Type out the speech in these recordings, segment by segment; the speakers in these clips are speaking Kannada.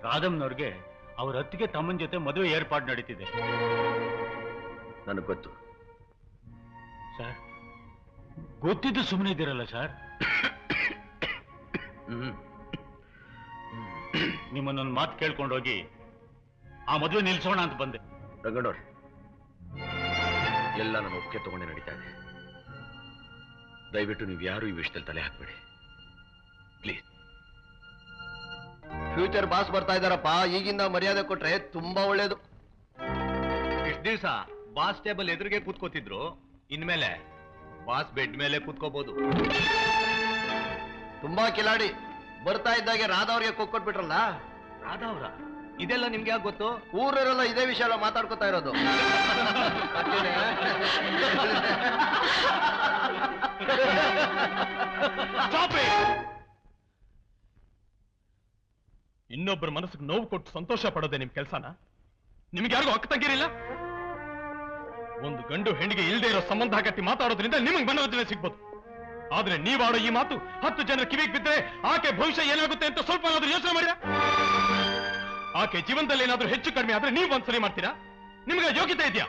ರಾಧಮ್ನವ್ರಿಗೆ ಅವ್ರ ಅತ್ತಿಗೆ ತಮ್ಮನ ಜೊತೆ ಮದುವೆ ಏರ್ಪಾಡು ನಡೀತಿದೆ. ನನಗೆ ಗೊತ್ತು ಸರ್. ಗೊತ್ತಿದ್ದು ಸುಮ್ಮನೆ ಇದ್ದೀರಲ್ಲ ಸರ್. ನಿಮ್ಮನ್ನೊಂದು ಮಾತು ಕೇಳ್ಕೊಂಡೋಗಿ ಆ ಮದುವೆ ನಿಲ್ಸೋಣ ಅಂತ ಬಂದೆ. ರಂಗಣ್ಣವ್ರೆ, ಎಲ್ಲ ನನ್ನ ಒಪ್ಪಿಗೆ ತಗೊಂಡೆ ನಡೀತಾ ಇದೆ. ದಯವಿಟ್ಟು ನೀವು ಯಾರು ಈ ವಿಷಯದಲ್ಲಿ ತಲೆ ಹಾಕ್ಬೇಡಿ ಪ್ಲೀಸ್. ಫ್ಯೂಚರ್ ಬಾಸ್ ಬರ್ತಾ ಇದ್ದಾರಪ್ಪ, ಈಗಿಂದ ಮರ್ಯಾದೆ ಕೊಟ್ರೆ ತುಂಬಾ ಒಳ್ಳೇದು. ಇಷ್ಟು ದಿವಸ ಬಾಸ್ ಟೇಬಲ್ ಎದುರಿಗೆ ಕೂತ್ಕೋತಿದ್ರು, ಇನ್ಮೇಲೆ ಬಾಸ್ ಬೆಡ್ ಮೇಲೆ ಕೂತ್ಕೋಬಹುದು. ತುಂಬಾ ಕಿಲಾಡಿ. ಬರ್ತಾ ಇದ್ದಾಗೆ ರಾಧವ್ರಿಗೆ ಕೊಟ್ಬಿಟ್ರಲ್ಲ. ರಾಧವ್ರ ಇದೆಲ್ಲ ನಿಮ್ಗೆ ಯಾಕೆ ಗೊತ್ತು? ಊರವರೆಲ್ಲ ಇದೇ ವಿಷಯ ಎಲ್ಲ ಮಾತಾಡ್ಕೊತಾ ಇರೋದು. ಇನ್ನೊಬ್ಬರ ಮನಸ್ಸಿಗೆ ನೋವು ಕೊಟ್ಟು ಸಂತೋಷ ಪಡೋದೆ ನಿಮ್ ಕೆಲಸನ? ನಿಮ್ಗೆ ಯಾರಿಗೂ ಹಕ್ಕು ತಗ್ಗಿರಿಲ್ಲ? ಒಂದು ಗಂಡು ಹೆಣ್ಣಿಗೆ ಇಲ್ಲದೆ ಇರೋ ಸಂಬಂಧ ಕಟ್ಟಿ ಮಾತಾಡೋದ್ರಿಂದ ನಿಮಗೆ ಮನೋರಂಜನೆ ಸಿಗ್ಬೋದು. ಆದ್ರೆ ನೀವಾಡೋ ಈ ಮಾತು 10 ಜನರ ಕಿವಿಗೆ ಬಿದ್ದರೆ ಆಕೆ ಭವಿಷ್ಯ ಏನಾಗುತ್ತೆ ಅಂತ ಸ್ವಲ್ಪ ಏನಾದ್ರೂ ಯೋಚನೆ ಮಾಡಿರಾ? ಆಕೆ ಜೀವನದಲ್ಲಿ ಏನಾದ್ರೂ ಹೆಚ್ಚು ಕಡಿಮೆ ಆದ್ರೆ ನೀವು ಒಂದ್ಸರಿ ಮಾಡ್ತೀರಾ? ನಿಮ್ಗೆ ಯೋಗ್ಯತೆ ಇದೆಯಾ?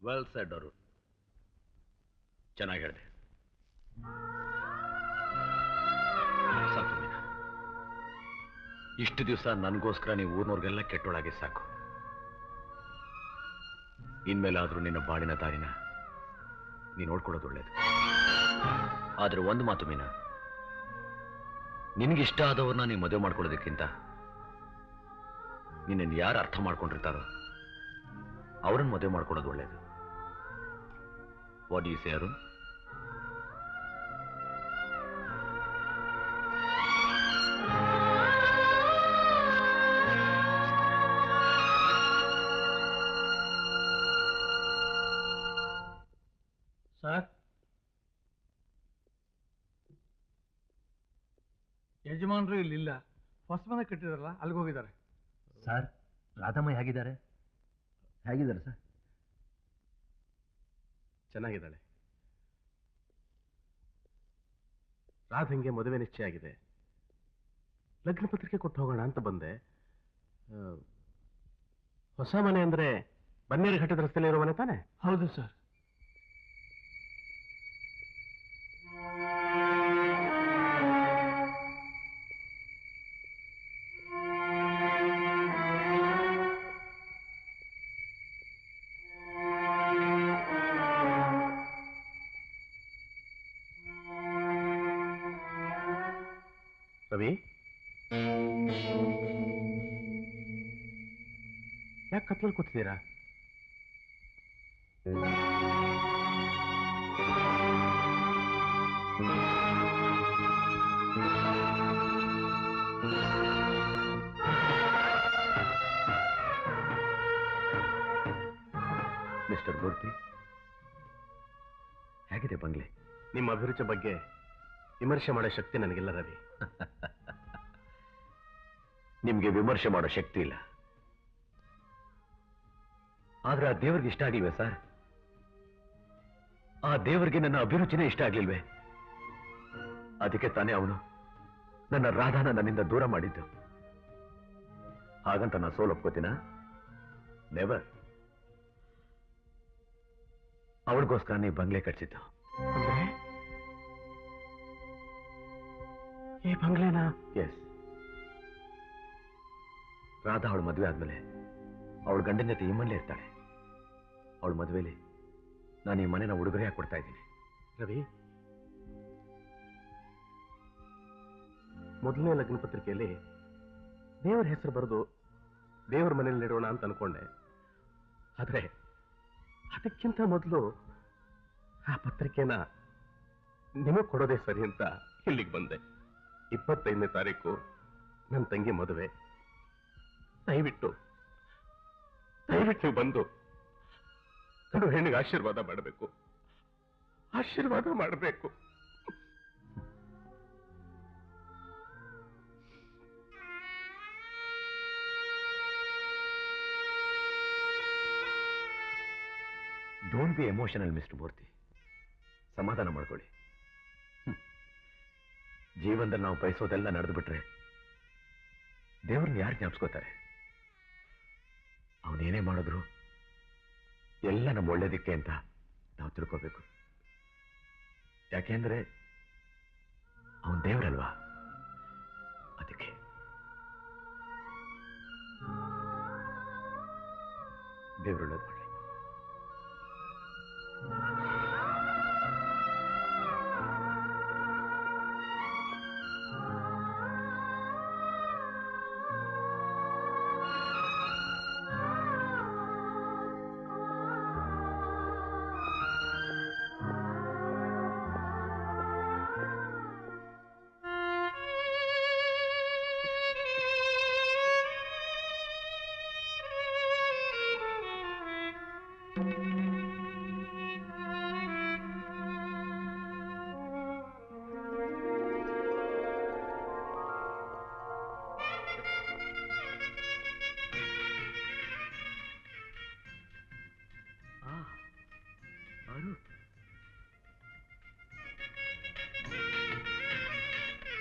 ವೆಲ್ ಸೆಡ್ ಅವರು, ಚೆನ್ನಾಗಿ ಹೇಳಿದೆ. ಸಾಕು ಮೀನಾ, ಇಷ್ಟು ದಿವಸ ನನಗೋಸ್ಕರ ನೀವು ಊರ್ನವ್ರಿಗೆಲ್ಲ ಕೆಟ್ಟೊಳಗೆ ಸಾಕು. ಇನ್ಮೇಲಾದ್ರೂ ನಿನ್ನ ಬಾಳಿನ ದಾರಿನ ನೀನು ನೋಡ್ಕೊಳ್ಳೋದು ಒಳ್ಳೇದು. ಆದ್ರೆ ಒಂದು ಮಾತು ಮೀನಾ, ನಿನಗಿಷ್ಟ ಆದವ್ರನ್ನ ನೀವು ಮದುವೆ ಮಾಡ್ಕೊಳ್ಳೋದಕ್ಕಿಂತ ನಿನ್ನನ್ನು ಯಾರು ಅರ್ಥ ಮಾಡ್ಕೊಂಡಿರ್ತಾರೋ ಅವರನ್ನು ಮದುವೆ ಮಾಡ್ಕೊಳ್ಳೋದು ಒಳ್ಳೇದು. What you say Arun? Sir, ಯಜಮಾನರು ಇಲ್ಲಿಲ್ಲ. ಹೊಸ ಮನೆ ಕಟ್ಟಿದಾರಲ್ಲ, ಅಲ್ಲಿಗೆ ಹೋಗಿದ್ದಾರೆ. ಸರ್, ರಾಧಮ್ಮ ಹೇಗಿದ್ದಾರೆ? ಹೇಗಿದ್ದಾರೆ ಸರ್? ಚೆನ್ನಾಗಿದ್ದಾಳೆ. ರಾಧಂಗೆ ಮದುವೆ ನಿಶ್ಚಯ ಆಗಿದೆ. ಲಗ್ನ ಪತ್ರಿಕೆ ಕೊಟ್ಟು ಹೋಗೋಣ ಅಂತ ಬಂದೆ. ಹೊಸ ಮನೆ ಅಂದ್ರೆ ಬನ್ನೇರು ಘಟ್ಟದ ರಸ್ತೆಯಲ್ಲಿ ಇರೋ ಮನೆ ತಾನೆ? ಹೌದು ಸರ್. ರವಿ, ಯಾಕೆ ಕತ್ಲಲ್ಲಿ ಕೂತಿದ್ದೀರಾ? ಮಿಸ್ಟರ್ ಮೂರ್ತಿ, ಹೇಗಿದೆ ಬಂಗ್ಲೆ? ನಿಮ್ಮ ಅಭಿರುಚಿ ಬಗ್ಗೆ ವಿಮರ್ಶೆ ಮಾಡೋ ಶಕ್ತಿ ನನಗಿಲ್ಲ ರವಿ. ನಿಮ್ಗೆ ವಿಮರ್ಶೆ ಮಾಡೋ ಶಕ್ತಿ ಇಲ್ಲ, ಆದ್ರೆ ಆ ದೇವರಿಗೆ ಇಷ್ಟ ಆಗಿಲ್ವೇ ಸರ್? ಆ ದೇವರಿಗೆ ನನ್ನ ಅಭಿರುಚಿನೇ ಇಷ್ಟ ಆಗ್ಲಿಲ್ವೇ? ಅದಕ್ಕೆ ತಾನೇ ಅವನು ನನ್ನ ರಾಧಾನ ನನ್ನಿಂದ ದೂರ ಮಾಡಿದ್ದು. ಹಾಗಂತ ನಾನು ಸೋಲು ಒಪ್ಕೋತೀನ? ನೆವರ್. ಅವಳಿಗೋಸ್ಕರ ನೀವು ಬಂಗ್ಲೆ ಕಟ್ಸಿದ್ದು. ಈ ಬಂಗ್ಲೆನಾ? ಎಸ್. ರಾಧಾ ಅವಳ ಮದುವೆ ಆದ್ಮೇಲೆ ಅವಳ ಗಂಡನ ಜೊತೆ ಈ ಮನೇಲೆ ಇರ್ತಾಳೆ. ಅವಳ ಮದುವೆಲಿ ನಾನು ಈ ಮನೆನ ಉಡುಗೊರೆಯಾಗಿ ಕೊಡ್ತಾ ಇದ್ದೀನಿ. ರವಿ, ಮೊದಲನೇ ಲಗ್ನ ಪತ್ರಿಕೆಯಲ್ಲಿ ದೇವರ ಹೆಸರು ಬರೆದು ದೇವರ ಮನೇಲಿ ಇಡೋಣ ಅಂತ ಅನ್ಕೊಂಡೆ. ಆದ್ರೆ ಅದಕ್ಕಿಂತ ಮೊದಲು ಆ ಪತ್ರಿಕೆನ ನಿಮಗೆ ಕೊಡೋದೇ ಸರಿ ಅಂತ ಇಲ್ಲಿಗೆ ಬಂದೆ. 25ನೇ ತಾರೀಕು ನನ್ನ ತಂಗಿ ಮದುವೆ. ದಯವಿಟ್ಟು ನೀವು ಬಂದು ಗಂಡು ಹೆಣ್ಣಿಗೆ ಆಶೀರ್ವಾದ ಮಾಡಬೇಕು. ಆಶೀರ್ವಾದ ಮಾಡಬೇಕು. ಡೋಂಟ್ ಬಿ ಎಮೋಷನಲ್ ಮಿಸ್ಟರ್ ಮೂರ್ತಿ. ಸಮಾಧಾನ ಮಾಡ್ಕೊಳ್ಳಿ. ಜೀವನದಲ್ಲಿ ನಾವು ಬಯಸೋದೆಲ್ಲ ನಡೆದು ಬಿಟ್ರೆ ದೇವ್ರನ್ನ ಯಾರು ಜ್ಞಾಪಿಸ್ಕೋತಾರೆ? ಅವನೇನೇ ಮಾಡಿದ್ರು ಎಲ್ಲ ನಮ್ಮ ಒಳ್ಳೇದಕ್ಕೆ ಅಂತ ನಾವು ತಿಳ್ಕೋಬೇಕು. ಯಾಕೆಂದ್ರೆ ಅವನ್ ದೇವರಲ್ವಾ, ಅದಕ್ಕೆ. ದೇವರೊಳ್ಳೇದು ಮಾಡಲಿ.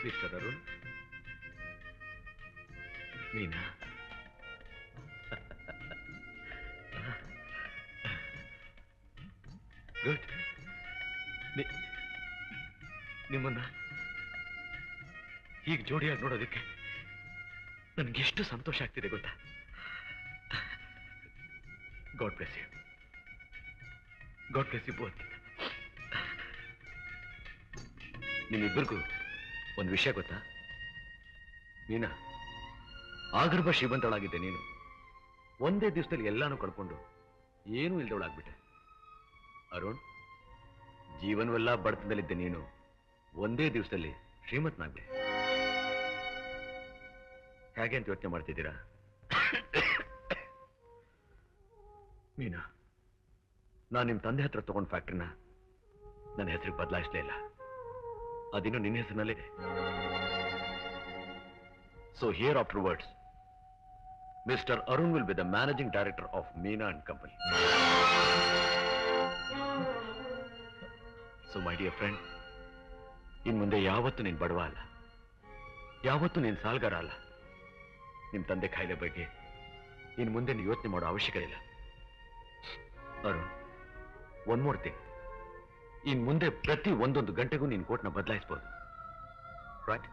Mister Arun, Meena, good. ನಿಮ್ಮನ್ನ ಹೀಗೆ ಜೋಡಿಯಾಗಿ ನೋಡೋದಕ್ಕೆ ನನಗೆಷ್ಟು ಸಂತೋಷ ಆಗ್ತಿದೆ ಗೊತ್ತಾ? God bless you. God bless you both. ನಿಮ್ಮಿಬ್ಬರಿಗೂ ಒಂದು ವಿಷಯ ಗೊತ್ತಾ? ನೀನಾ ಆಗರ್ಭ ಶ್ರೀಮಂತಳಾಗಿದ್ದೆ. ನೀನು ಒಂದೇ ದಿವಸದಲ್ಲಿ ಎಲ್ಲಾನು ಕಳ್ಕೊಂಡು ಏನೂ ಇಲ್ದವಳಾಗ್ಬಿಟ್ಟೆ. ಅರುಣ್, ಜೀವನವೆಲ್ಲ ಬಡತನದಲ್ಲಿದ್ದೆ. ನೀನು ಒಂದೇ ದಿವಸದಲ್ಲಿ ಶ್ರೀಮಂತನಾಗ್ಬಿಟ್ಟೆ. ಹೇಗೆ ಅಂತ ಯೋಚನೆ ಮಾಡ್ತಿದ್ದೀರಾ? ಮೀನಾ, ನಾನು ನಿಮ್ಮ ತಂದೆ ಹತ್ರ ತಗೊಂಡ್ ಫ್ಯಾಕ್ಟ್ರಿನ ನನ್ನ ಹೆಸರಿಗೆ ಬದಲಾಯಿಸಲೇ ಇಲ್ಲ. ಅದಿನ್ನು ನಿನ್ನ ಹೆಸರಿನಲ್ಲಿದೆ. So here afterwards mister Arun will be the managing director of Meena and company. So my dear friend, ಇನ್ ಮುಂದೆ ಯಾವತ್ತೂ ನೀನು ಬಡವ ಅಲ್ಲ, ಯಾವತ್ತೂ ನೀನು ಸಾಲ್ಗಾರ ಅಲ್ಲ. ನಿಮ್ಮ ತಂದೆ ಕಾಯಿಲೆ ಬಗ್ಗೆ ಇನ್ ಮುಂದೆ ನೀವು ಯೋಚನೆ ಮಾಡೋ ಅವಶ್ಯಕತೆ ಇಲ್ಲ. ಅರುಣ್, ಒನ್ ಮೋರ್ ಥಿಂಗ್, ಇನ್ ಮುಂದೆ ಪ್ರತಿ ಒಂದೊಂದು ಗಂಟೆಗೂ ನೀನು ಕೋಟ್ನ ಬದಲಾಯಿಸಬಹುದು. ರೈಟ್?